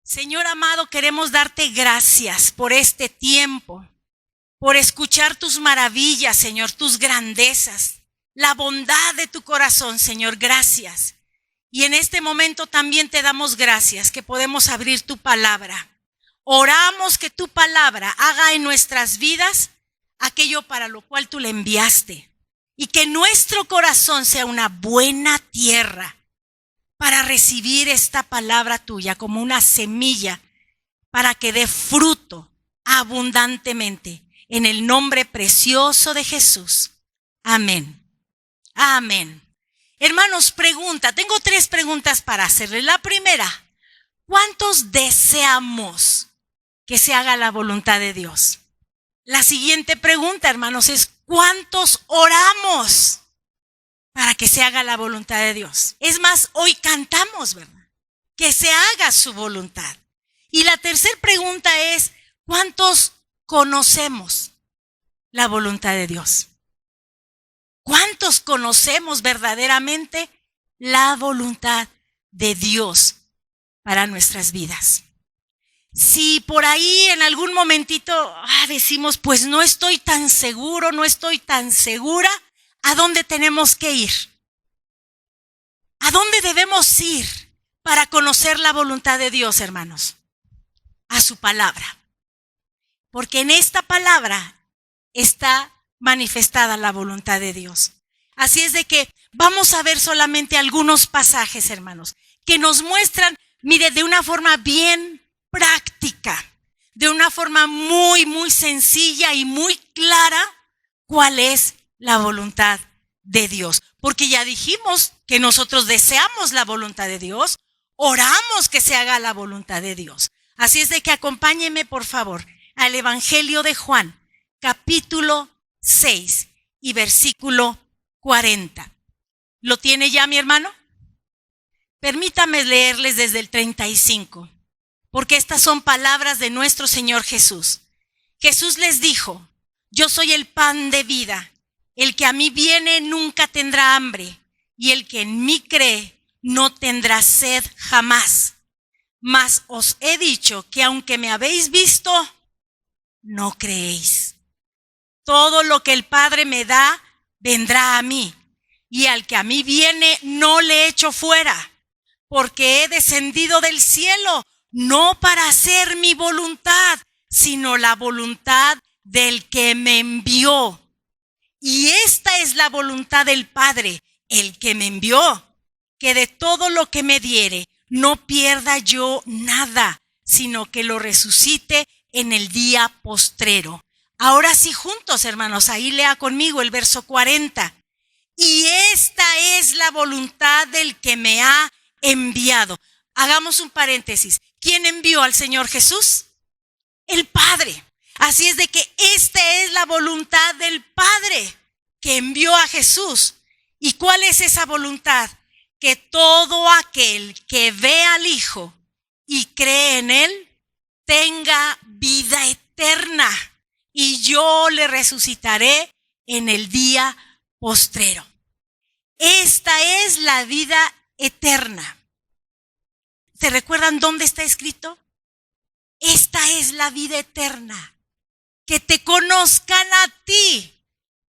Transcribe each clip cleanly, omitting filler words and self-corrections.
Señor amado, queremos darte gracias por este tiempo, por escuchar tus maravillas, Señor, tus grandezas, la bondad de tu corazón, Señor, gracias. Y en este momento también te damos gracias que podemos abrir tu palabra. Oramos que tu palabra haga en nuestras vidas aquello para lo cual tú le enviaste y que nuestro corazón sea una buena tierra para recibir esta palabra tuya como una semilla para que dé fruto abundantemente en el nombre precioso de Jesús. Amén. Amén. Hermanos, tengo 3 preguntas para hacerles. La primera, ¿cuántos deseamos que se haga la voluntad de Dios? La siguiente pregunta, hermanos, es ¿cuántos oramos para que se haga la voluntad de Dios? Es más, hoy cantamos, ¿verdad? Que se haga su voluntad. Y la tercera pregunta es ¿cuántos conocemos la voluntad de Dios? ¿Cuántos conocemos verdaderamente la voluntad de Dios para nuestras vidas? Si por ahí en algún momentito decimos, pues no estoy tan seguro, no estoy tan segura, ¿a dónde tenemos que ir? ¿A dónde debemos ir para conocer la voluntad de Dios, hermanos? A su palabra. Porque en esta palabra está manifestada la voluntad de Dios. Así es de que vamos a ver solamente algunos pasajes, hermanos, que nos muestran, mire, de una forma bien práctica, de una forma muy, muy sencilla y muy clara, cuál es la voluntad de Dios. Porque ya dijimos que nosotros deseamos la voluntad de Dios, oramos que se haga la voluntad de Dios. Así es de que acompáñenme, por favor, al Evangelio de Juan, capítulo 6 y versículo 40. ¿Lo tiene ya, mi hermano? Permítame leerles desde el 35, porque estas son palabras de nuestro Señor Jesús. Jesús les dijo: yo soy el pan de vida. El que a mí viene nunca tendrá hambre, y el que en mí cree no tendrá sed jamás. Mas os he dicho que aunque me habéis visto, no creéis. Todo lo que el Padre me da, vendrá a mí, y al que a mí viene, no le echo fuera, porque he descendido del cielo, no para hacer mi voluntad, sino la voluntad del que me envió. Y esta es la voluntad del Padre, el que me envió, que de todo lo que me diere, no pierda yo nada, sino que lo resucite en el día postrero. Ahora sí, juntos, hermanos, ahí lea conmigo el verso 40. Y esta es la voluntad del que me ha enviado. Hagamos un paréntesis. ¿Quién envió al Señor Jesús? El Padre. Así es de que esta es la voluntad del Padre que envió a Jesús. ¿Y cuál es esa voluntad? Que todo aquel que ve al Hijo y cree en Él tenga vida eterna, y yo le resucitaré en el día postrero. Esta es la vida eterna. ¿Se recuerdan dónde está escrito? Esta es la vida eterna, que te conozcan a ti.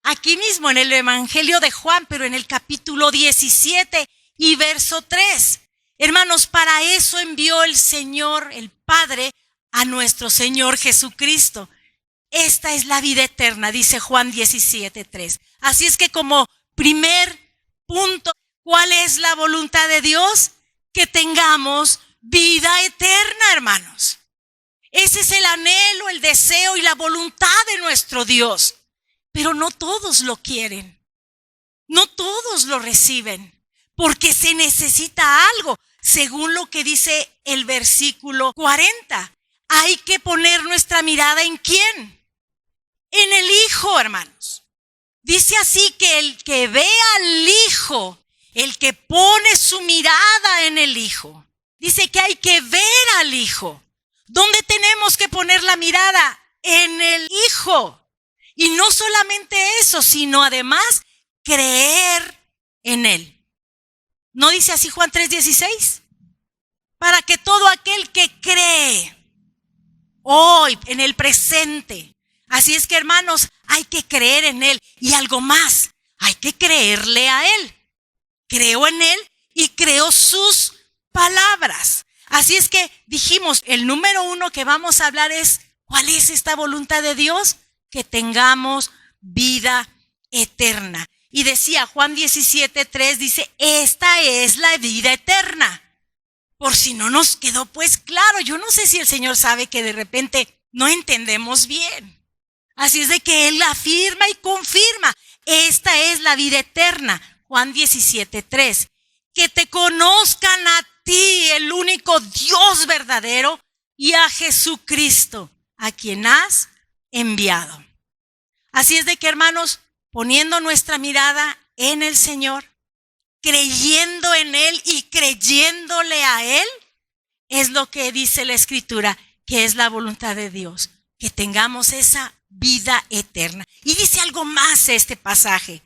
Aquí mismo en el Evangelio de Juan, pero en el capítulo 17 y verso 3. Hermanos, para eso envió el Señor, el Padre, a nuestro Señor Jesucristo. Esta es la vida eterna, dice Juan 17:3. Así es que como primer punto, ¿cuál es la voluntad de Dios? Que tengamos vida eterna, hermanos. Ese es el anhelo, el deseo y la voluntad de nuestro Dios. Pero no todos lo quieren. No todos lo reciben. Porque se necesita algo. Según lo que dice el versículo 40. Hay que poner nuestra mirada ¿en quién? En el Hijo, hermanos. Dice así que el que ve al Hijo, el que pone su mirada en el Hijo, dice que hay que ver al Hijo. ¿Dónde tenemos que poner la mirada? En el Hijo. Y no solamente eso, sino además creer en Él. ¿No dice así Juan 3:16? Para que todo aquel que cree hoy, en el presente. Así es que, hermanos, hay que creer en Él. Y algo más, hay que creerle a Él. Creo en Él y creo sus palabras. Así es que dijimos, el número 1 que vamos a hablar es, ¿cuál es esta voluntad de Dios? Que tengamos vida eterna. Y decía Juan 17:3, dice, esta es la vida eterna. Por si no nos quedó pues claro, yo no sé si el Señor sabe que de repente no entendemos bien. Así es de que Él afirma y confirma, esta es la vida eterna. Juan 17:3, que te conozcan a ti, el único Dios verdadero, y a Jesucristo, a quien has enviado. Así es de que, hermanos, poniendo nuestra mirada en el Señor, creyendo en Él y creyéndole a Él, es lo que dice la Escritura, que es la voluntad de Dios, que tengamos esa vida eterna. Y dice algo más este pasaje.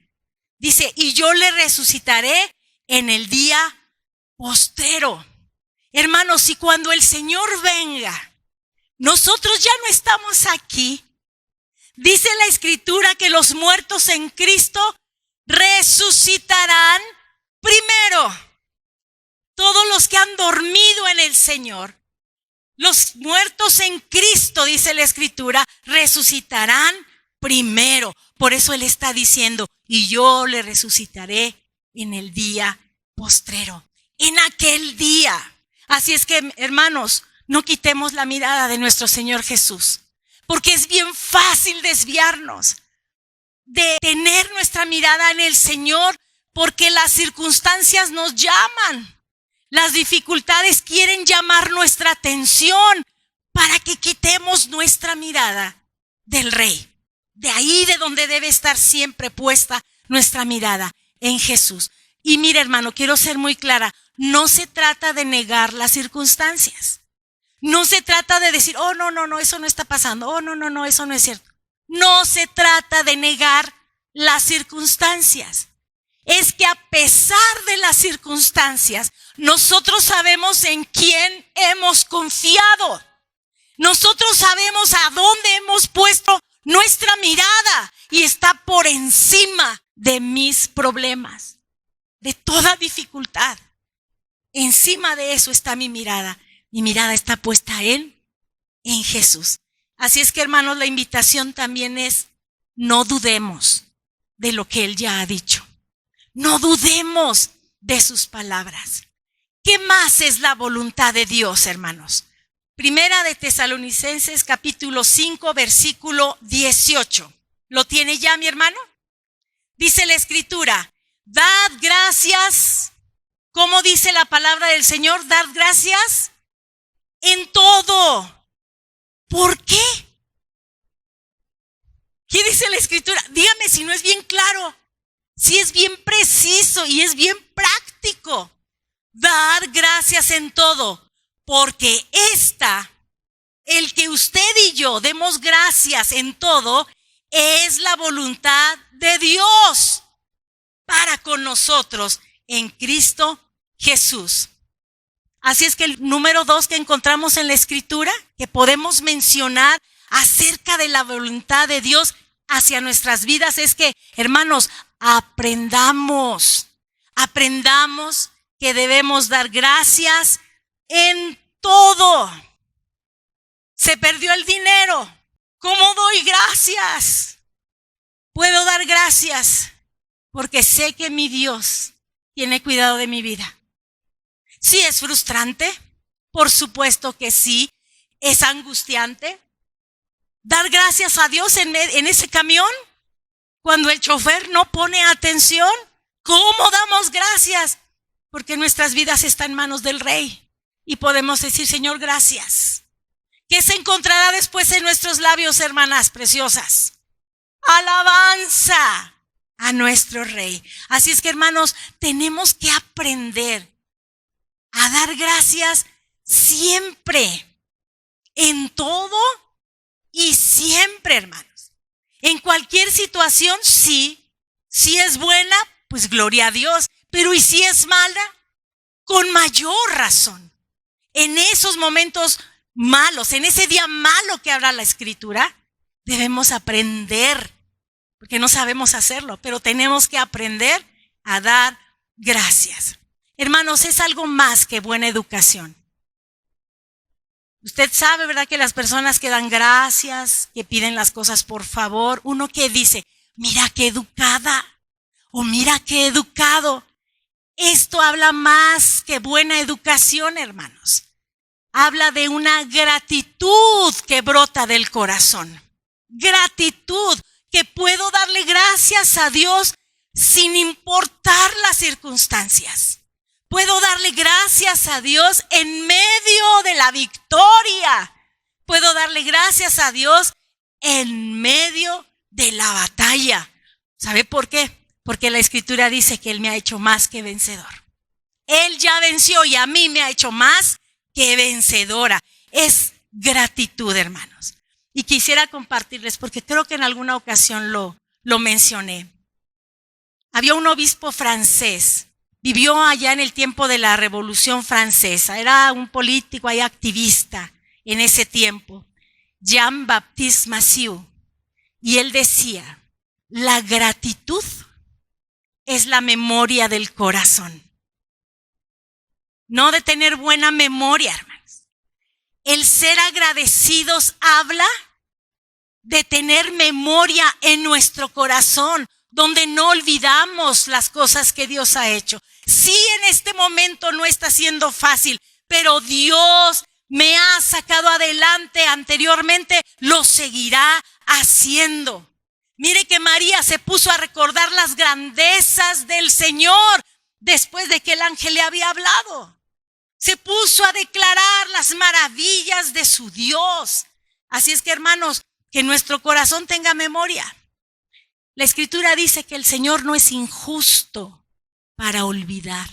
Dice, y yo le resucitaré en el día postrero. Hermanos, y cuando el Señor venga, nosotros ya no estamos aquí. Dice la Escritura que los muertos en Cristo resucitarán primero. Todos los que han dormido en el Señor, los muertos en Cristo, dice la Escritura, resucitarán primero. Por eso Él está diciendo, y yo le resucitaré en el día postrero, en aquel día. Así es que, hermanos, no quitemos la mirada de nuestro Señor Jesús, porque es bien fácil desviarnos de tener nuestra mirada en el Señor, porque las circunstancias nos llaman. Las dificultades quieren llamar nuestra atención para que quitemos nuestra mirada del Rey. De ahí de donde debe estar siempre puesta nuestra mirada, en Jesús. Y mire, hermano, quiero ser muy clara, no se trata de negar las circunstancias. No se trata de decir, oh, no, eso no está pasando. Oh, no, eso no es cierto. No se trata de negar las circunstancias. Es que a pesar de las circunstancias, nosotros sabemos en quién hemos confiado. Nosotros sabemos a dónde hemos puesto nuestra mirada y está por encima de mis problemas, de toda dificultad. Encima de eso está mi mirada. Mi mirada está puesta en Jesús. Así es que, hermanos, la invitación también es, no dudemos de lo que Él ya ha dicho. No dudemos de sus palabras. ¿Qué más es la voluntad de Dios, hermanos? Primera de Tesalonicenses, capítulo 5, versículo 18. ¿Lo tiene ya, mi hermano? Dice la Escritura, dad gracias. ¿Cómo dice la palabra del Señor? Dad gracias en todo. ¿Por qué? ¿Qué dice la Escritura? Dígame si no es bien claro, si es bien preciso y es bien práctico. Dad gracias en todo, porque el que usted y yo demos gracias en todo, es la voluntad de Dios para con nosotros en Cristo Jesús. Así es que el número 2 que encontramos en la Escritura, que podemos mencionar acerca de la voluntad de Dios hacia nuestras vidas, es que, hermanos, aprendamos que debemos dar gracias en todo. Se perdió el dinero. ¿Cómo doy gracias? Puedo dar gracias porque sé que mi Dios tiene cuidado de mi vida. ¿Sí es frustrante? Por supuesto que sí. ¿Es angustiante? ¿Dar gracias a Dios en ese camión cuando el chofer no pone atención? ¿Cómo damos gracias? Porque nuestras vidas están en manos del Rey y podemos decir, Señor, gracias. ¿Qué se encontrará después en nuestros labios, hermanas preciosas? Alabanza a nuestro Rey. Así es que, hermanos, tenemos que aprender a dar gracias siempre, en todo y siempre, hermanos. En cualquier situación, sí. Si es buena, pues gloria a Dios. Pero ¿y si es mala? Con mayor razón. En esos momentos malos, en ese día malo que habla la Escritura, debemos aprender, porque no sabemos hacerlo, pero tenemos que aprender a dar gracias. Hermanos, es algo más que buena educación. Usted sabe, ¿verdad?, que las personas que dan gracias, que piden las cosas por favor, uno que dice, mira qué educada, o mira qué educado. Esto habla más que buena educación, hermanos. Habla de una gratitud que brota del corazón. Gratitud, que puedo darle gracias a Dios sin importar las circunstancias. Puedo darle gracias a Dios en medio de la victoria. Puedo darle gracias a Dios en medio de la batalla. ¿Sabe por qué? Porque la Escritura dice que Él me ha hecho más que vencedor. Él ya venció y a mí me ha hecho más que vencedora. Es gratitud, hermanos. Y quisiera compartirles, porque creo que en alguna ocasión lo mencioné. Había un obispo francés, vivió allá en el tiempo de la Revolución Francesa, era un político y activista en ese tiempo, Jean-Baptiste Massieu, y él decía, la gratitud es la memoria del corazón. No de tener buena memoria, hermanos. El ser agradecidos habla de tener memoria en nuestro corazón, donde no olvidamos las cosas que Dios ha hecho. Sí, en este momento no está siendo fácil, pero Dios me ha sacado adelante anteriormente, lo seguirá haciendo. Mire que María se puso a recordar las grandezas del Señor después de que el ángel le había hablado. Se puso a declarar las maravillas de su Dios. Así es que, hermanos, que nuestro corazón tenga memoria. La Escritura dice que el Señor no es injusto para olvidar.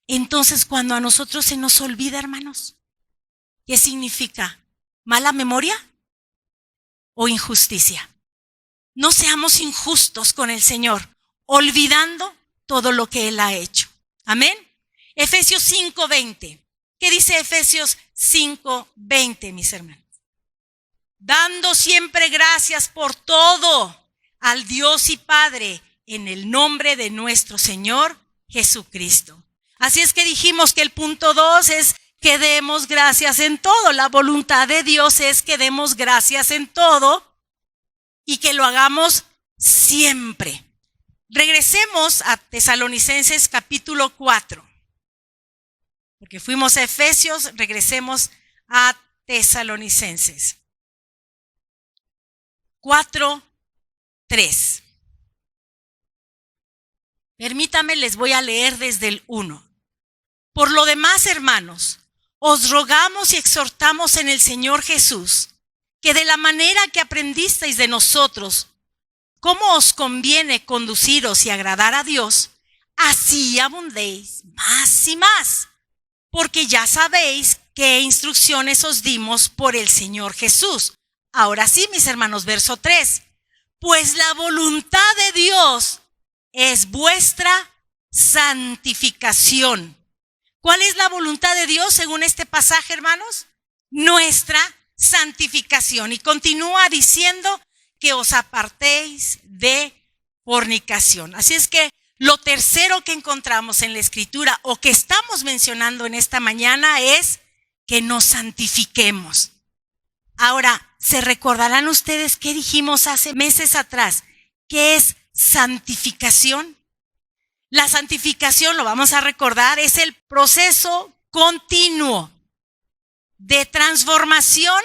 Entonces, cuando a nosotros se nos olvida, hermanos, ¿qué significa? ¿Mala memoria o injusticia? No seamos injustos con el Señor, olvidando todo lo que Él ha hecho. Amén. Efesios 5:20. ¿Qué dice Efesios 5:20, mis hermanos? Dando siempre gracias por todo al Dios y Padre en el nombre de nuestro Señor Jesucristo. Así es que dijimos que el punto 2 es que demos gracias en todo. La voluntad de Dios es que demos gracias en todo y que lo hagamos siempre. Regresemos a Tesalonicenses capítulo 4. Porque fuimos a Efesios, regresemos a Tesalonicenses 4:3. Permítame, les voy a leer desde el 1. Por lo demás, hermanos, os rogamos y exhortamos en el Señor Jesús, que de la manera que aprendisteis de nosotros, cómo os conviene conduciros y agradar a Dios, así abundéis más y más, porque ya sabéis qué instrucciones os dimos por el Señor Jesús. Ahora sí, mis hermanos, verso 3. Pues la voluntad de Dios es vuestra santificación. ¿Cuál es la voluntad de Dios según este pasaje, hermanos? Nuestra santificación. Y continúa diciendo que os apartéis de fornicación. Así es que lo tercero que encontramos en la Escritura o que estamos mencionando en esta mañana es que nos santifiquemos. Ahora, ¿se recordarán ustedes qué dijimos hace meses atrás? ¿Qué es santificación? La santificación, lo vamos a recordar, es el proceso continuo de transformación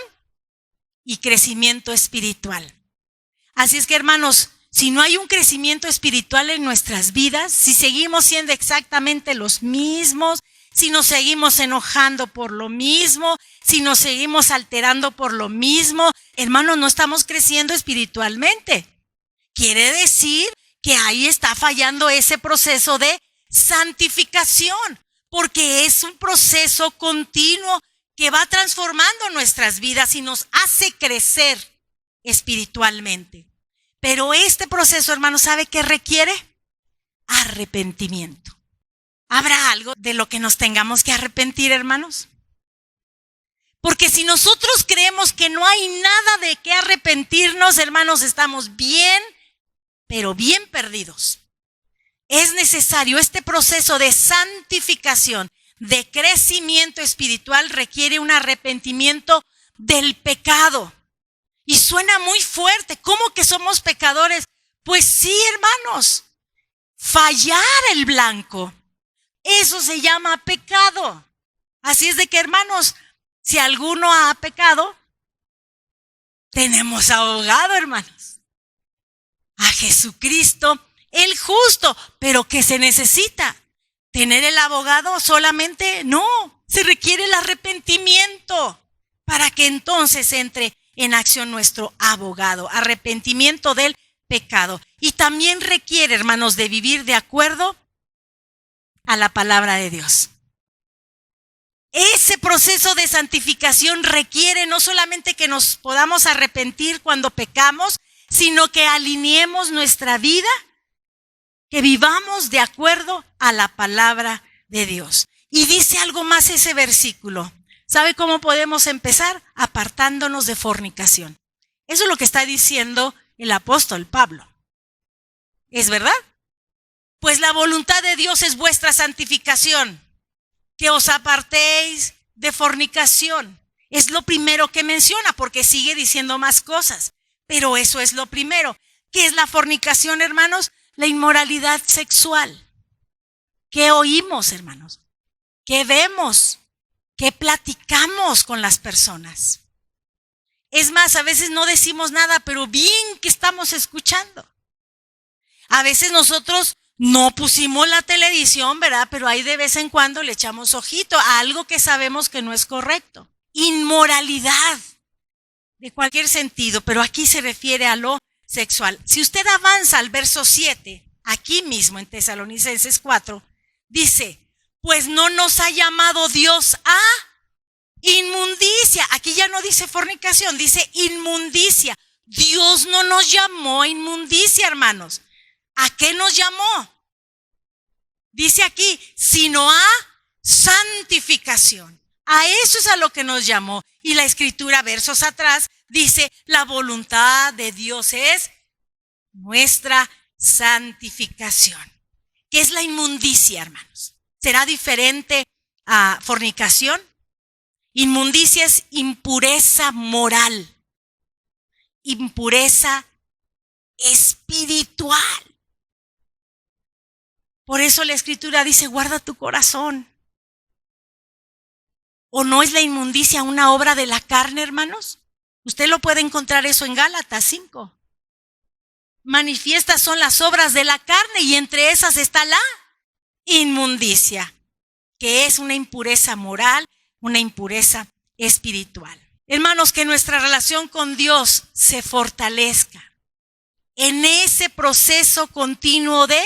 y crecimiento espiritual. Así es que, hermanos, si no hay un crecimiento espiritual en nuestras vidas, si seguimos siendo exactamente los mismos, si nos seguimos enojando por lo mismo, si nos seguimos alterando por lo mismo, hermanos, no estamos creciendo espiritualmente. Quiere decir que ahí está fallando ese proceso de santificación, porque es un proceso continuo que va transformando nuestras vidas y nos hace crecer espiritualmente. Pero este proceso, hermanos, ¿sabe qué requiere? Arrepentimiento. ¿Habrá algo de lo que nos tengamos que arrepentir, hermanos? Porque si nosotros creemos que no hay nada de qué arrepentirnos, hermanos, estamos bien, pero bien perdidos. Es necesario este proceso de santificación, de crecimiento espiritual, requiere un arrepentimiento del pecado. Y suena muy fuerte. ¿Cómo que somos pecadores? Pues sí, hermanos. Fallar el blanco. Eso se llama pecado. Así es de que, hermanos, si alguno ha pecado, tenemos abogado, hermanos. A Jesucristo, el justo. ¿Pero qué se necesita? ¿Tener el abogado solamente? No, se requiere el arrepentimiento para que entonces entre en acción nuestro abogado. Arrepentimiento del pecado. Y también requiere, hermanos, de vivir de acuerdo a la palabra de Dios. Ese proceso de santificación requiere no solamente que nos podamos arrepentir cuando pecamos, sino que alineemos nuestra vida, que vivamos de acuerdo a la palabra de Dios. Y dice algo más ese versículo. ¿Sabe cómo podemos empezar? Apartándonos de fornicación. Eso es lo que está diciendo el apóstol Pablo. ¿Es verdad? Pues la voluntad de Dios es vuestra santificación, que os apartéis de fornicación. Es lo primero que menciona, porque sigue diciendo más cosas. Pero eso es lo primero. ¿Qué es la fornicación, hermanos? La inmoralidad sexual. ¿Qué oímos, hermanos? ¿Qué vemos? ¿Qué platicamos con las personas? Es más, a veces no decimos nada, pero bien que estamos escuchando. A veces nosotros no pusimos la televisión, ¿verdad? Pero ahí de vez en cuando le echamos ojito a algo que sabemos que no es correcto. Inmoralidad de cualquier sentido, pero aquí se refiere a lo sexual. Si usted avanza al verso 7, aquí mismo en Tesalonicenses 4, dice, pues no nos ha llamado Dios a inmundicia. Aquí ya no dice fornicación, dice inmundicia. Dios no nos llamó a inmundicia, hermanos. ¿A qué nos llamó? Dice aquí, sino a santificación. A eso es a lo que nos llamó. Y la escritura, versos atrás, dice, la voluntad de Dios es nuestra santificación. ¿Qué es la inmundicia, hermanos? ¿Será diferente a fornicación? Inmundicia es impureza moral, impureza espiritual. Por eso la escritura dice, guarda tu corazón. ¿O no es la inmundicia una obra de la carne, hermanos? Usted lo puede encontrar eso en Gálatas 5. Manifiestas son las obras de la carne y entre esas está la inmundicia, que es una impureza moral, una impureza espiritual. Hermanos, que nuestra relación con Dios se fortalezca en ese proceso continuo de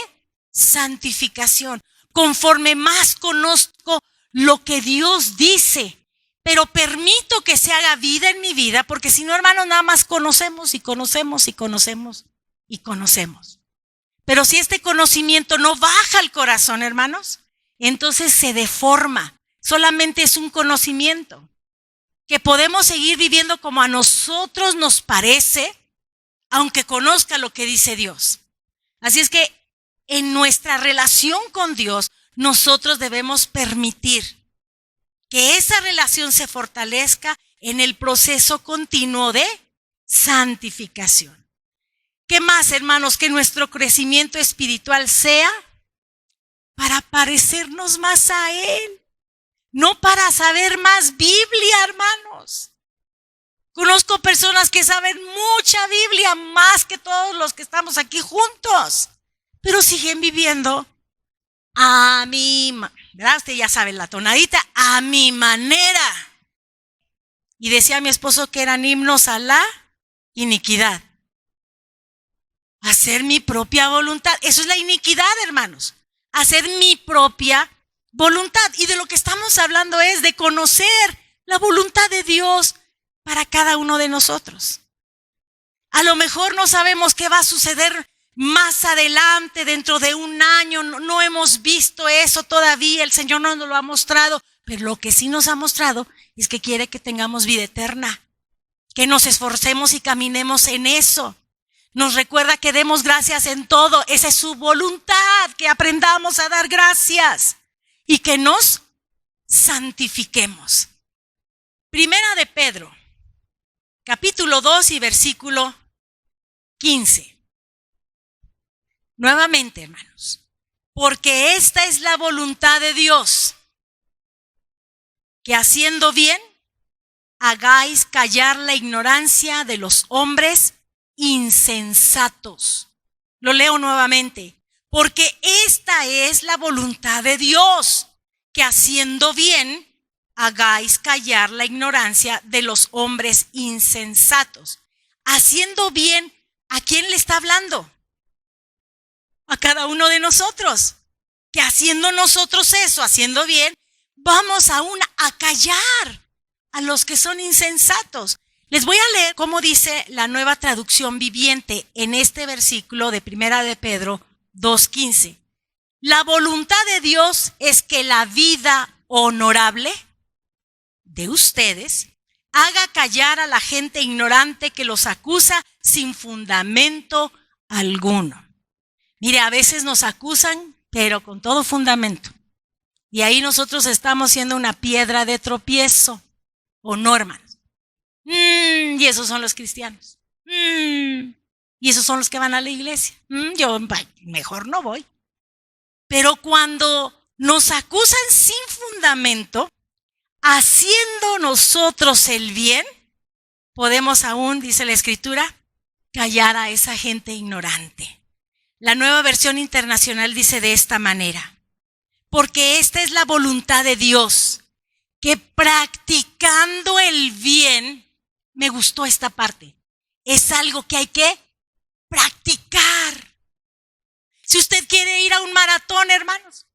santificación. Conforme más conozco lo que Dios dice, pero permito que se haga vida en mi vida, porque si no, hermanos, nada más conocemos y conocemos y conocemos y conocemos. Pero si este conocimiento no baja al corazón, hermanos, entonces se deforma. Solamente es un conocimiento que podemos seguir viviendo como a nosotros nos parece, aunque conozca lo que dice Dios. Así es que en nuestra relación con Dios, nosotros debemos permitir que esa relación se fortalezca en el proceso continuo de santificación. ¿Qué más, hermanos? Que nuestro crecimiento espiritual sea para parecernos más a Él, no para saber más Biblia, hermanos. Conozco personas que saben mucha Biblia, más que todos los que estamos aquí juntos, pero siguen viviendo a mi manera, ¿verdad? Usted ya sabe la tonadita, a mi manera. Y decía mi esposo que eran himnos a la iniquidad. Hacer mi propia voluntad. Eso es la iniquidad, hermanos. Hacer mi propia voluntad. Y de lo que estamos hablando es de conocer la voluntad de Dios para cada uno de nosotros. A lo mejor no sabemos qué va a suceder más adelante, dentro de un año. No hemos visto eso todavía. El Señor no nos lo ha mostrado. Pero lo que sí nos ha mostrado es que quiere que tengamos vida eterna, que nos esforcemos y caminemos en eso. Nos recuerda que demos gracias en todo. Esa es su voluntad, que aprendamos a dar gracias y que nos santifiquemos. Primera de Pedro, capítulo 2 y versículo 15. Nuevamente, hermanos, porque esta es la voluntad de Dios, que haciendo bien, hagáis callar la ignorancia de los hombres insensatos. Lo leo nuevamente. Porque esta es la voluntad de Dios, que haciendo bien, hagáis callar la ignorancia de los hombres insensatos. Haciendo bien, ¿a quién le está hablando? A cada uno de nosotros. Que haciendo nosotros eso, haciendo bien, vamos aún a callar a los que son insensatos. Les voy a leer cómo dice la Nueva Traducción Viviente en este versículo de Primera de Pedro 2:15. La voluntad de Dios es que la vida honorable de ustedes haga callar a la gente ignorante que los acusa sin fundamento alguno. Mire, a veces nos acusan, pero con todo fundamento. Y ahí nosotros estamos siendo una piedra de tropiezo. ¿O no, hermanos? Y esos son los cristianos. Y esos son los que van a la iglesia. Yo mejor no voy. Pero cuando nos acusan sin fundamento, haciendo nosotros el bien, podemos aún, dice la Escritura, callar a esa gente ignorante. La Nueva Versión Internacional dice de esta manera: porque esta es la voluntad de Dios, que practicando el bien, me gustó esta parte, es algo que hay que practicar. Si usted quiere ir a un maratón, hermanos,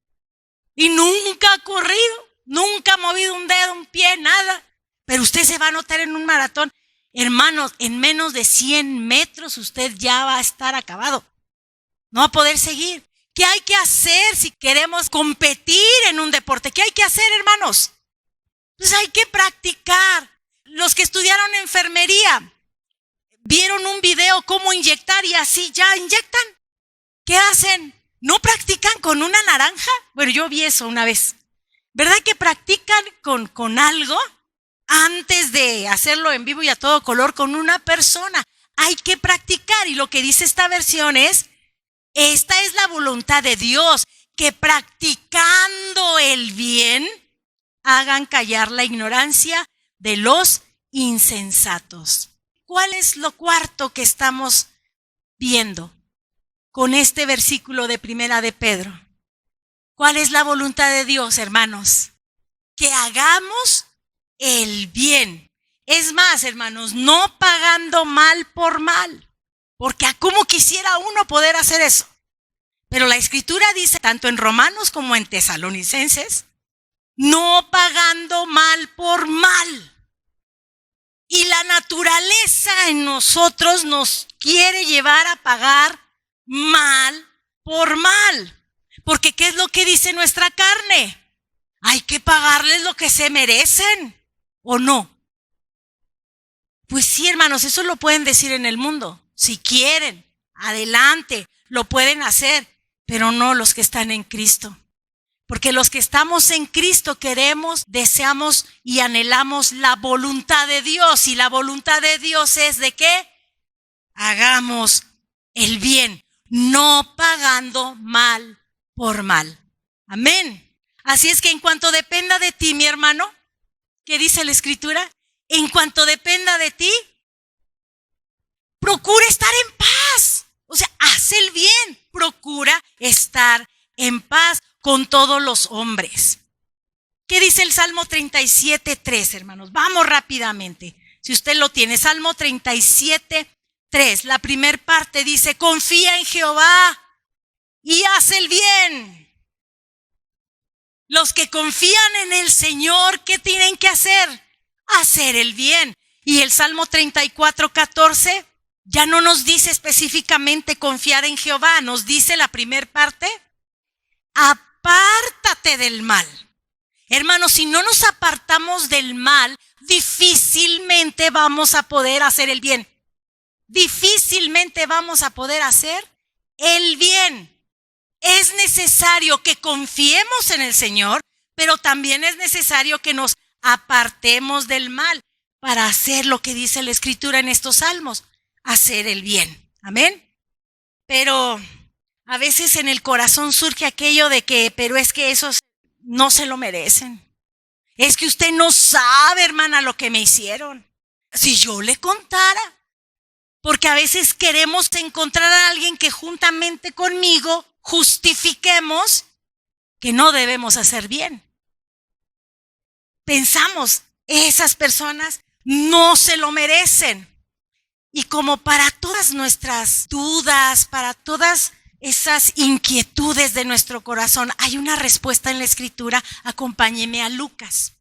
y nunca ha corrido, nunca ha movido un dedo, un pie, nada, pero usted se va a anotar en un maratón, hermanos, en menos de 100 metros usted ya va a estar acabado. No va a poder seguir. ¿Qué hay que hacer si queremos competir en un deporte? ¿Qué hay que hacer, hermanos? Pues hay que practicar. Los que estudiaron enfermería vieron un video cómo inyectar y así ya inyectan. ¿Qué hacen? ¿No practican con una naranja? Bueno, yo vi eso una vez. ¿Verdad que practican con algo antes de hacerlo en vivo y a todo color con una persona? Hay que practicar, y lo que dice esta versión es: esta es la voluntad de Dios, que practicando el bien hagan callar la ignorancia de los insensatos. ¿Cuál es lo cuarto que estamos viendo con este versículo de Primera de Pedro? ¿Cuál es la voluntad de Dios, hermanos? Que hagamos el bien. Es más, hermanos, no pagando mal por mal, porque a cómo quisiera uno poder hacer eso. Pero la Escritura dice, tanto en Romanos como en Tesalonicenses, no pagando mal por mal. Y la naturaleza en nosotros nos quiere llevar a pagar mal por mal. Porque ¿qué es lo que dice nuestra carne? Hay que pagarles lo que se merecen, ¿o no? Pues sí, hermanos, eso lo pueden decir en el mundo. Si quieren, adelante, lo pueden hacer, pero no los que están en Cristo. Porque los que estamos en Cristo queremos, deseamos y anhelamos la voluntad de Dios. Y la voluntad de Dios es ¿de qué? Hagamos el bien, no pagando mal por mal. Amén. Así es que en cuanto dependa de ti, mi hermano, ¿qué dice la Escritura? En cuanto dependa de ti, procura estar en paz. O sea, haz el bien, procura estar en paz con todos los hombres. ¿Qué dice el Salmo 37:3, hermanos? Vamos rápidamente. Si usted lo tiene, Salmo 37:3, la primer parte dice: confía en Jehová y haz el bien. Los que confían en el Señor, ¿qué tienen que hacer? Hacer el bien. Y el Salmo 34:14 ya no nos dice específicamente confiar en Jehová, nos dice la primer parte: apártate del mal. Hermanos, si no nos apartamos del mal, difícilmente vamos a poder hacer el bien. Difícilmente vamos a poder hacer el bien. Es necesario que confiemos en el Señor, pero también es necesario que nos apartemos del mal para hacer lo que dice la Escritura en estos salmos, hacer el bien. Amén. Pero a veces en el corazón surge aquello de que, pero es que esos no se lo merecen. Es que usted no sabe, hermana, lo que me hicieron. Si yo le contara, porque a veces queremos encontrar a alguien que juntamente conmigo justifiquemos que no debemos hacer bien. Pensamos, esas personas no se lo merecen. Y como para todas nuestras dudas, para todas esas inquietudes de nuestro corazón, hay una respuesta en la Escritura. Acompáñeme a Lucas,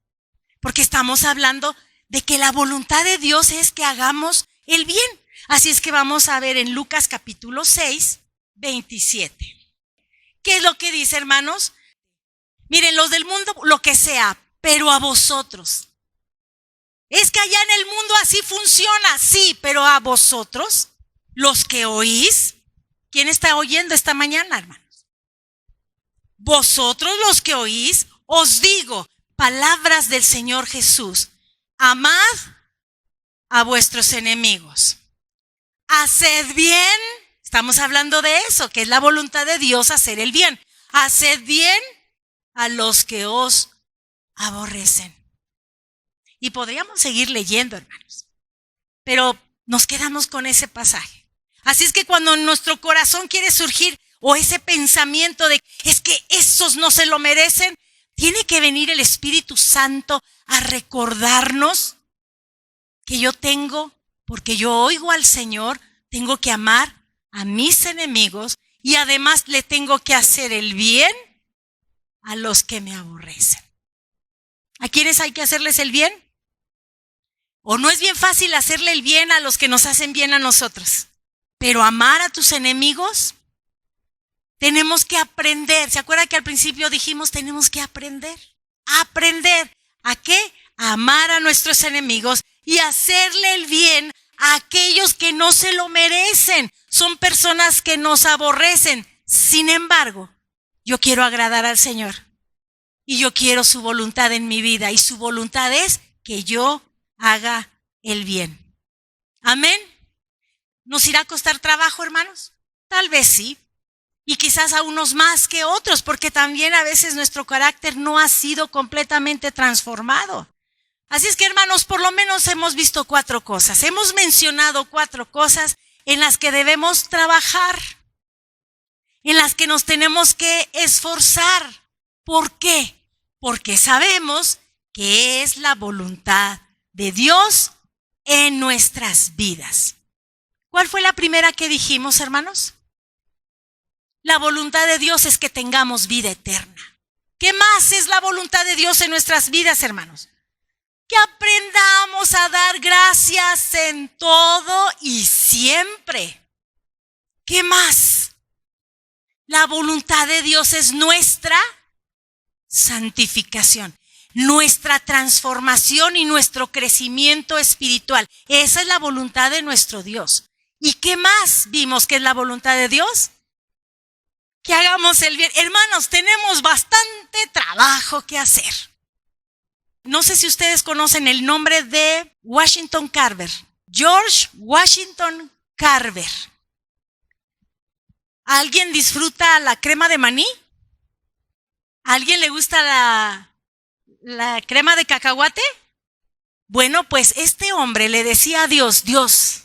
porque estamos hablando de que la voluntad de Dios es que hagamos el bien. Así es que vamos a ver en Lucas capítulo 6, 27. ¿Qué es lo que dice, hermanos? Miren, los del mundo, lo que sea, pero a vosotros. Es que allá en el mundo así funciona, sí, pero a vosotros, los que oís. ¿Quién está oyendo esta mañana, hermanos? Vosotros los que oís, os digo, palabras del Señor Jesús. Amad a vuestros enemigos. Haced bien. Estamos hablando de eso, que es la voluntad de Dios, hacer el bien. Haced bien a los que os aborrecen. Y podríamos seguir leyendo, hermanos, pero nos quedamos con ese pasaje. Así es que cuando en nuestro corazón quiere surgir o ese pensamiento de es que esos no se lo merecen, tiene que venir el Espíritu Santo a recordarnos que yo tengo, porque yo oigo al Señor, tengo que amar a mis enemigos y además le tengo que hacer el bien a los que me aborrecen. ¿A quiénes hay que hacerles el bien? ¿O no es bien fácil hacerle el bien a los que nos hacen bien a nosotros? Pero amar a tus enemigos, tenemos que aprender. ¿Se acuerda que al principio dijimos tenemos que aprender? ¿Aprender a qué? A amar a nuestros enemigos y hacerle el bien a aquellos que no se lo merecen. Son personas que nos aborrecen. Sin embargo, yo quiero agradar al Señor y yo quiero su voluntad en mi vida y su voluntad es que yo haga el bien. Amén. ¿Nos irá a costar trabajo, hermanos? Tal vez sí. Y quizás a unos más que otros, porque también a veces nuestro carácter no ha sido completamente transformado. Así es que, hermanos, por lo menos hemos visto 4 cosas. Hemos mencionado 4 cosas en las que debemos trabajar, en las que nos tenemos que esforzar. ¿Por qué? Porque sabemos que es la voluntad de Dios en nuestras vidas. ¿Cuál fue la primera que dijimos, hermanos? La voluntad de Dios es que tengamos vida eterna. ¿Qué más es la voluntad de Dios en nuestras vidas, hermanos? Que aprendamos a dar gracias en todo y siempre. ¿Qué más? La voluntad de Dios es nuestra santificación, nuestra transformación y nuestro crecimiento espiritual. Esa es la voluntad de nuestro Dios. ¿Y qué más vimos que es la voluntad de Dios? Que hagamos el bien. Hermanos, tenemos bastante trabajo que hacer. No sé si ustedes conocen el nombre de Washington Carver. George Washington Carver. ¿Alguien disfruta la crema de maní? ¿A alguien le gusta la crema de cacahuate? Bueno, pues este hombre le decía a Dios, Dios,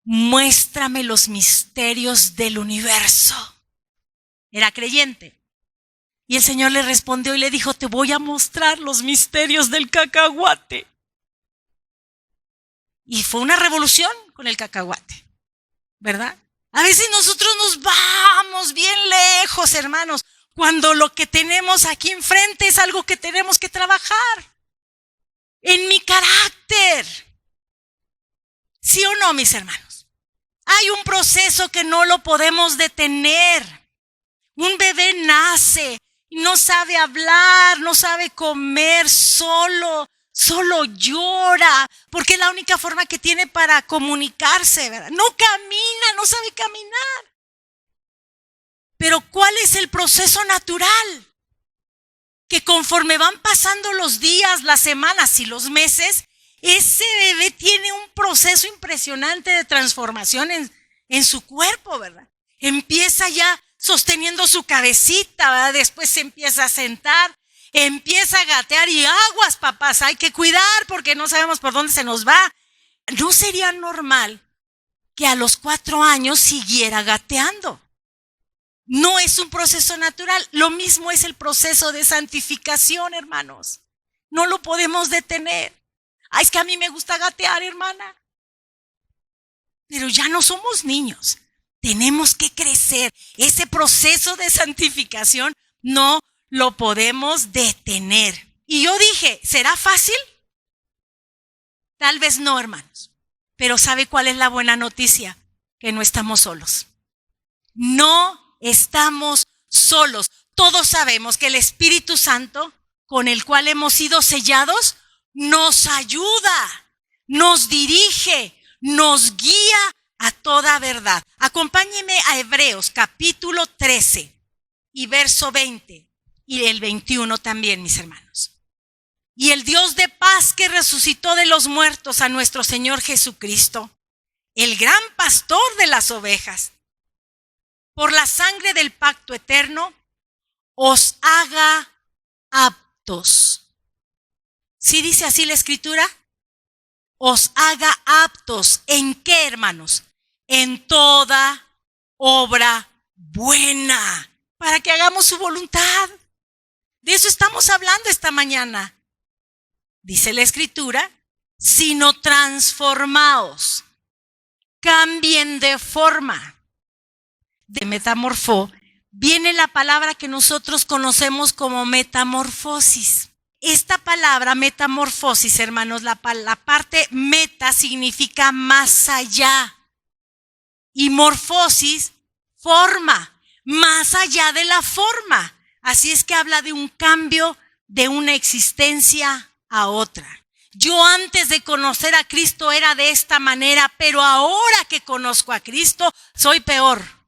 muéstrame los misterios del universo. Era creyente. Y el Señor le respondió y le dijo, te voy a mostrar los misterios del cacahuate. Y fue una revolución con el cacahuate, ¿verdad? A veces nosotros nos vamos bien lejos, hermanos, cuando lo que tenemos aquí enfrente es algo que tenemos que trabajar. En mi carácter. ¿Sí o no, mis hermanos? Hay un proceso que no lo podemos detener. Un bebé nace No sabe hablar, no sabe comer, solo llora, porque es la única forma que tiene para comunicarse, ¿verdad? No camina, no sabe caminar. Pero ¿cuál es el proceso natural? Que conforme van pasando los días, las semanas y los meses, ese bebé tiene un proceso impresionante de transformación en su cuerpo, ¿verdad? Empieza ya sosteniendo su cabecita, ¿verdad? Después se empieza a sentar, empieza a gatear y aguas, papás, hay que cuidar porque no sabemos por dónde se nos va. ¿No sería normal que a los 4 años siguiera gateando? No es un proceso natural. Lo mismo es el proceso de santificación, hermanos. No lo podemos detener. Ay, es que a mí me gusta gatear, hermana. Pero ya no somos niños. Tenemos que crecer. Ese proceso de santificación no lo podemos detener. Y yo dije, ¿será fácil? Tal vez no, hermanos. Pero ¿sabe cuál es la buena noticia? Que no estamos solos. No estamos solos. Todos sabemos que el Espíritu Santo, con el cual hemos sido sellados, nos ayuda, nos dirige, nos guía a toda verdad. Acompáñenme a Hebreos capítulo 13 y verso 20 y el 21 también, mis hermanos. Y el Dios de paz que resucitó de los muertos a nuestro Señor Jesucristo, el gran pastor de las ovejas, por la sangre del pacto eterno, os haga aptos. ¿Sí dice así la Escritura? Os haga aptos. ¿En qué, hermanos? En toda obra buena, para que hagamos su voluntad. De eso estamos hablando esta mañana. Dice la Escritura, sino transformaos, cambien de forma. De metamorfó, viene la palabra que nosotros conocemos como metamorfosis. Esta palabra metamorfosis, hermanos, la parte meta significa más allá. Y morfosis, forma, más allá de la forma. Así es que habla de un cambio de una existencia a otra. Yo antes de conocer a Cristo era de esta manera, pero ahora que conozco a Cristo, soy peor.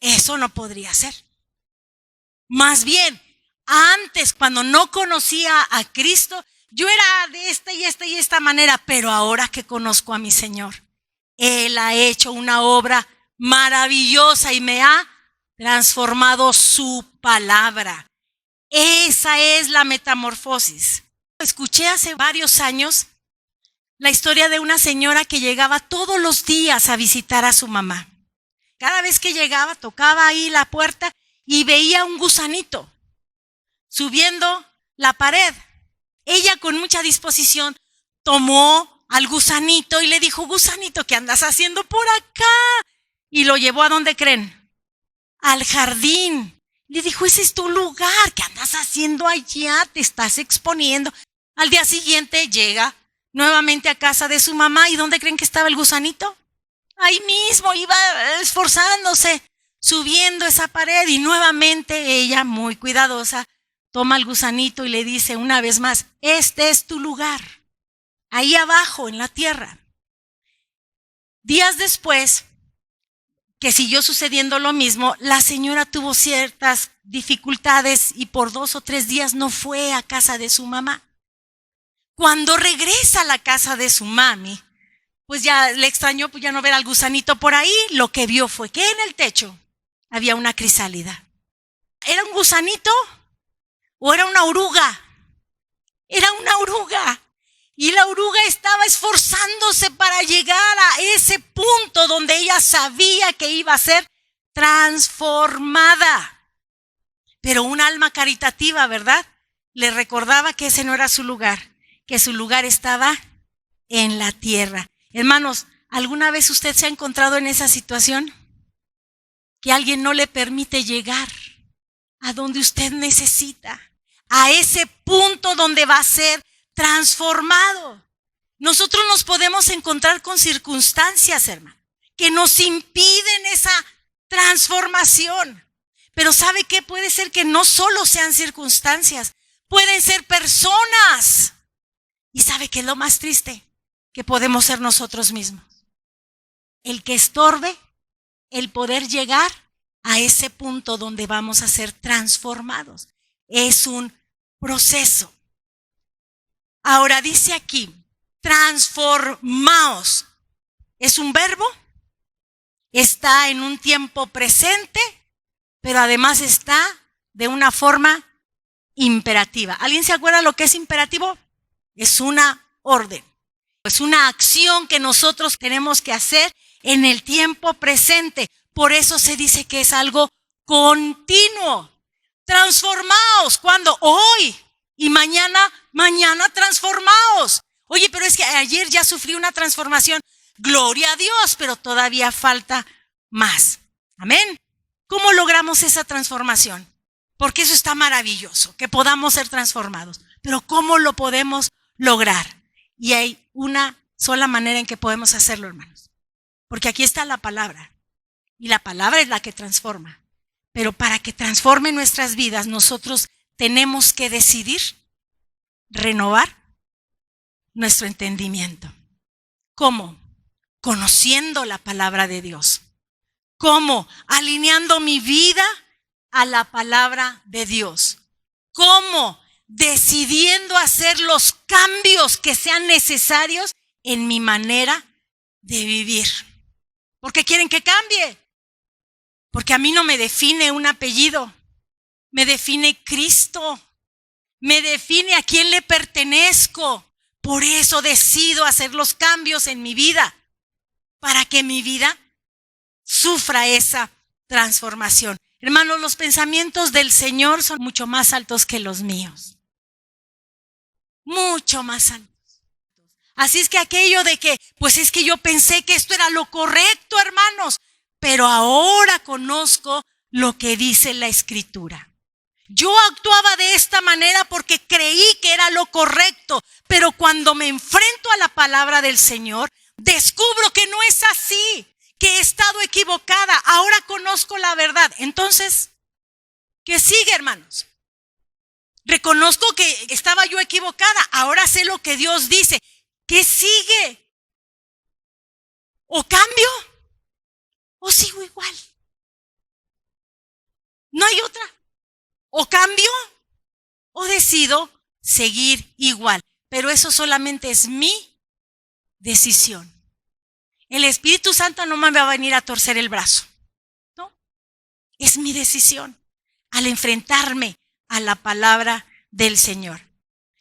Eso no podría ser. Más bien, antes, cuando no conocía a Cristo, yo era de esta y esta manera, pero ahora que conozco a mi Señor, Él ha hecho una obra maravillosa y me ha transformado su palabra. Esa es la metamorfosis. Escuché hace varios años la historia de una señora que llegaba todos los días a visitar a su mamá. Cada vez que llegaba, tocaba ahí la puerta y veía un gusanito subiendo la pared. Ella, con mucha disposición, tomó al gusanito y le dijo: gusanito, ¿qué andas haciendo por acá? Y lo llevó ¿a dónde creen? Al jardín. Le dijo: ese es tu lugar, ¿qué andas haciendo allá? Te estás exponiendo. Al día siguiente llega nuevamente a casa de su mamá. ¿Y dónde creen que estaba el gusanito? Ahí mismo, iba esforzándose, subiendo esa pared, y nuevamente ella, muy cuidadosa, toma el gusanito y le dice una vez más: este es tu lugar, ahí abajo en la tierra. Días después, que siguió sucediendo lo mismo, la señora tuvo ciertas dificultades y por 2 o 3 días no fue a casa de su mamá. Cuando regresa a la casa de su mami, pues ya le extrañó, pues ya no ver al gusanito por ahí. Lo que vio fue que en el techo había una crisálida. ¿Era un gusanito o era una oruga? Era una oruga. Y la oruga estaba esforzándose para llegar a ese punto donde ella sabía que iba a ser transformada. Pero un alma caritativa, ¿verdad?, le recordaba que ese no era su lugar, que su lugar estaba en la tierra. Hermanos, ¿alguna vez usted se ha encontrado en esa situación? Que alguien no le permite llegar a donde usted necesita, a ese punto donde va a ser transformado. Nosotros nos podemos encontrar con circunstancias, hermano, que nos impiden esa transformación. Pero ¿sabe qué? Puede ser que no solo sean circunstancias, pueden ser personas. ¿Y sabe qué es lo más triste? Que podemos ser nosotros mismos. El que estorbe el poder llegar a ese punto donde vamos a ser transformados. Es un proceso. Ahora dice aquí, transformaos. Es un verbo, está en un tiempo presente, pero además está de una forma imperativa. ¿Alguien se acuerda lo que es imperativo? Es una orden, es una acción que nosotros tenemos que hacer en el tiempo presente. Por eso se dice que es algo continuo. Transformaos. ¿Cuándo? Hoy. Y mañana transformaos. Oye, pero es que ayer ya sufrí una transformación. Gloria a Dios, pero todavía falta más. Amén. ¿Cómo logramos esa transformación? Porque eso está maravilloso, que podamos ser transformados. Pero ¿cómo lo podemos lograr? Y hay una sola manera en que podemos hacerlo, hermanos. Porque aquí está la palabra. Y la palabra es la que transforma. Pero para que transforme nuestras vidas, nosotros tenemos que decidir renovar nuestro entendimiento. ¿Cómo? Conociendo la palabra de Dios. ¿Cómo? Alineando mi vida a la palabra de Dios. ¿Cómo? Decidiendo hacer los cambios que sean necesarios en mi manera de vivir. ¿Por qué quieren que cambie? Porque a mí no me define un apellido, me define Cristo, me define a quién le pertenezco. Por eso decido hacer los cambios en mi vida, para que mi vida sufra esa transformación. Hermanos, los pensamientos del Señor son mucho más altos que los míos. Mucho más altos. Así es que aquello de que, pues es que yo pensé que esto era lo correcto, hermanos, pero ahora conozco lo que dice la Escritura. Yo actuaba de esta manera porque creí que era lo correcto, pero cuando me enfrento a la palabra del Señor, descubro que no es así, que he estado equivocada. Ahora conozco la verdad. Entonces, ¿qué sigue, hermanos? Reconozco que estaba yo equivocada. Ahora sé lo que Dios dice. ¿Qué sigue? ¿O cambio? ¿O sigo igual? No hay otra. O cambio o decido seguir igual. Pero eso solamente es mi decisión. El Espíritu Santo no me va a venir a torcer el brazo. No, es mi decisión al enfrentarme a la palabra del Señor.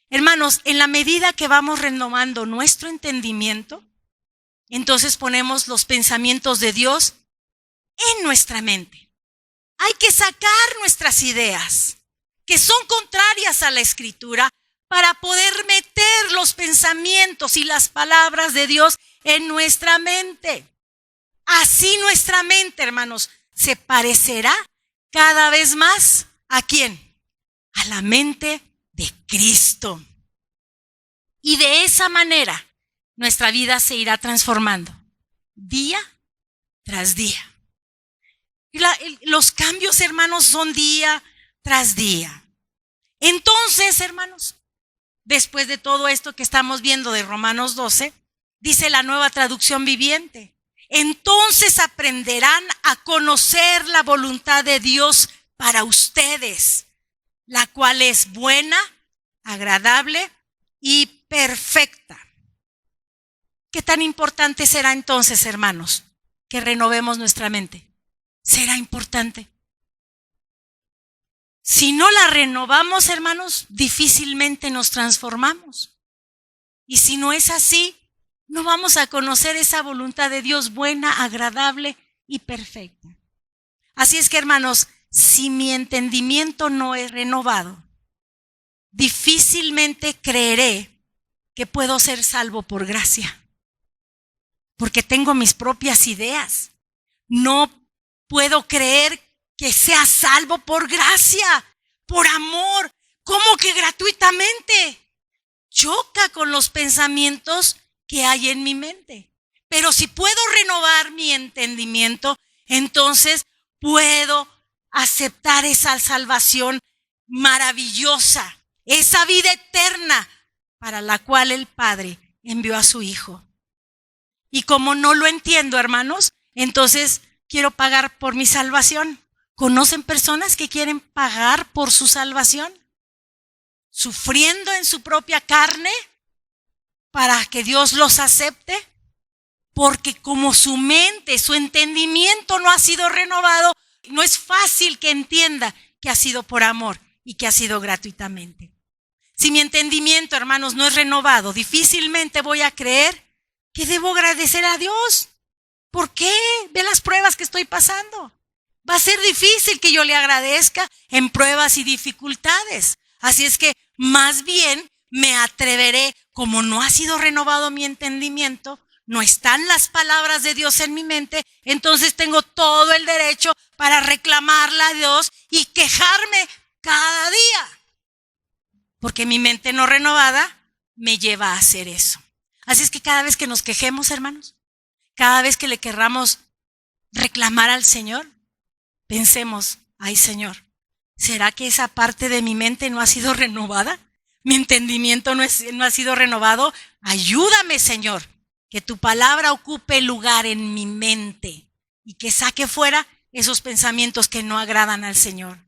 Hermanos, en la medida que vamos renovando nuestro entendimiento, entonces ponemos los pensamientos de Dios en nuestra mente. Hay que sacar nuestras ideas, que son contrarias a la Escritura, para poder meter los pensamientos y las palabras de Dios en nuestra mente. Así nuestra mente, hermanos, se parecerá cada vez más ¿a quién? A la mente de Cristo. Y de esa manera nuestra vida se irá transformando día tras día. Los cambios, hermanos, son día tras día. Entonces, hermanos, después de todo esto que estamos viendo de Romanos 12, dice la Nueva Traducción Viviente: entonces aprenderán a conocer la voluntad de Dios para ustedes, la cual es buena, agradable y perfecta. ¿Qué tan importante será entonces, hermanos, que renovemos nuestra mente? Será importante. Si no la renovamos, hermanos, difícilmente nos transformamos. Y si no es así, no vamos a conocer esa voluntad de Dios buena, agradable y perfecta. Así es que, hermanos, si mi entendimiento no es renovado, difícilmente creeré que puedo ser salvo por gracia. Porque tengo mis propias ideas. No puedo creer que sea salvo por gracia, por amor. ¿Cómo que gratuitamente? Choca con los pensamientos que hay en mi mente. Pero si puedo renovar mi entendimiento, entonces puedo aceptar esa salvación maravillosa, esa vida eterna para la cual el Padre envió a su Hijo. Y como no lo entiendo, hermanos, entonces quiero pagar por mi salvación. ¿Conocen personas que quieren pagar por su salvación? Sufriendo en su propia carne para que Dios los acepte. Porque como su mente, su entendimiento no ha sido renovado, no es fácil que entienda que ha sido por amor y que ha sido gratuitamente. Si mi entendimiento, hermanos, no es renovado, difícilmente voy a creer que debo agradecer a Dios. ¿Por qué? Ve las pruebas que estoy pasando. Va a ser difícil que yo le agradezca en pruebas y dificultades. Así es que más bien me atreveré, como no ha sido renovado mi entendimiento, no están las palabras de Dios en mi mente, entonces tengo todo el derecho para reclamarle a Dios y quejarme cada día. Porque mi mente no renovada me lleva a hacer eso. Así es que cada vez que nos quejemos, hermanos, cada vez que le querramos reclamar al Señor, pensemos, ay Señor, ¿será que esa parte de mi mente no ha sido renovada? ¿Mi entendimiento no ha sido renovado? Ayúdame, Señor, que tu palabra ocupe lugar en mi mente y que saque fuera esos pensamientos que no agradan al Señor.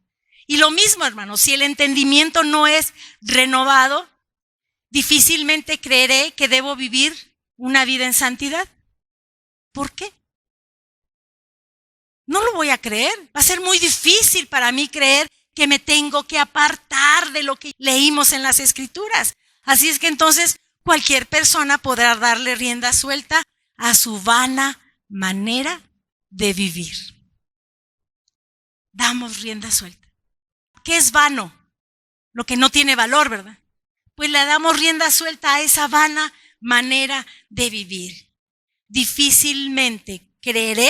Y lo mismo, hermanos, si el entendimiento no es renovado, difícilmente creeré que debo vivir una vida en santidad. ¿Por qué? No lo voy a creer. Va a ser muy difícil para mí creer que me tengo que apartar de lo que leímos en las Escrituras. Así es que entonces cualquier persona podrá darle rienda suelta a su vana manera de vivir. Damos rienda suelta. ¿Qué es vano? Lo que no tiene valor, ¿verdad? Pues le damos rienda suelta a esa vana manera de vivir. Difícilmente creeré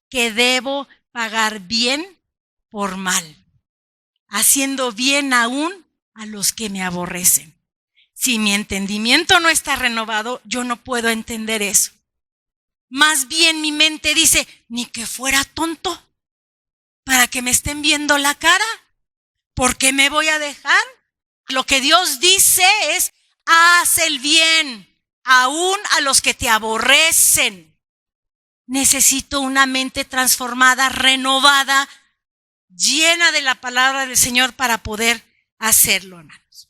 que debo pagar bien por mal, haciendo bien aún a los que me aborrecen. Si mi entendimiento no está renovado, yo no puedo entender eso. Más bien mi mente dice, ni que fuera tonto, para que me estén viendo la cara. ¿Por qué me voy a dejar? Lo que Dios dice es, haz el bien, aún a los que te aborrecen. Necesito una mente transformada, renovada, llena de la palabra del Señor para poder hacerlo, hermanos.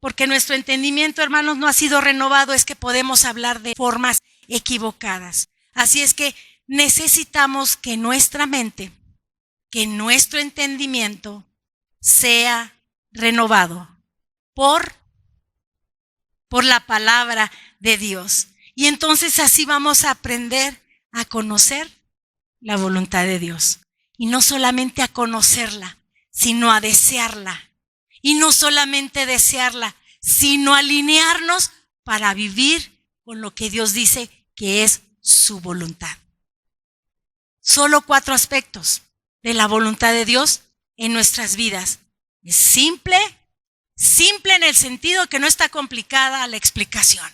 Porque nuestro entendimiento, hermanos, no ha sido renovado, es que podemos hablar de formas equivocadas. Así es que necesitamos que nuestra mente, que nuestro entendimiento sea renovado por la palabra de Dios. Y entonces así vamos a aprender a conocer la voluntad de Dios. Y no solamente a conocerla, sino a desearla. Y no solamente desearla, sino alinearnos para vivir con lo que Dios dice que es su voluntad. Solo 4 aspectos de la voluntad de Dios en nuestras vidas. Es simple en el sentido que no está complicada la explicación.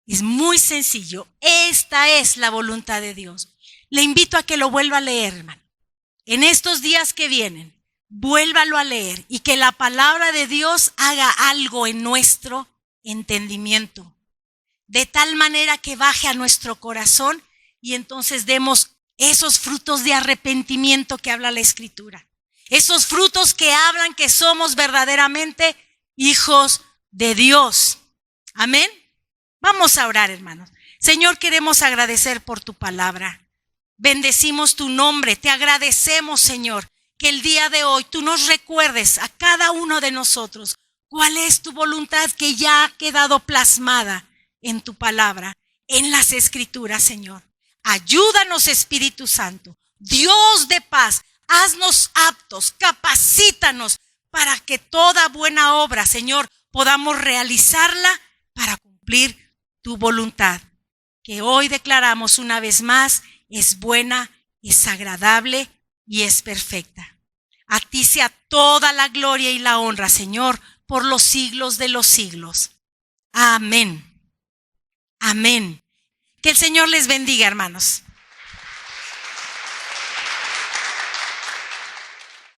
Es muy sencillo. Esta es la voluntad de Dios. Le invito a que lo vuelva a leer, hermano. En estos días que vienen, vuélvalo a leer y que la palabra de Dios haga algo en nuestro entendimiento, de tal manera que baje a nuestro corazón y entonces demos esos frutos de arrepentimiento que habla la Escritura. Esos frutos que hablan que somos verdaderamente hijos de Dios. Amén. Vamos a orar, hermanos. Señor, queremos agradecer por tu palabra. Bendecimos tu nombre. Te agradecemos, Señor, que el día de hoy tú nos recuerdes a cada uno de nosotros cuál es tu voluntad que ya ha quedado plasmada en tu palabra, en las Escrituras, Señor. Ayúdanos, Espíritu Santo. Dios de paz, haznos aptos, capacítanos para que toda buena obra, Señor, podamos realizarla para cumplir tu voluntad, que hoy declaramos una vez más es buena, es agradable y es perfecta. A ti sea toda la gloria y la honra, Señor, por los siglos de los siglos. Amén. Amén. Que el Señor les bendiga, hermanos.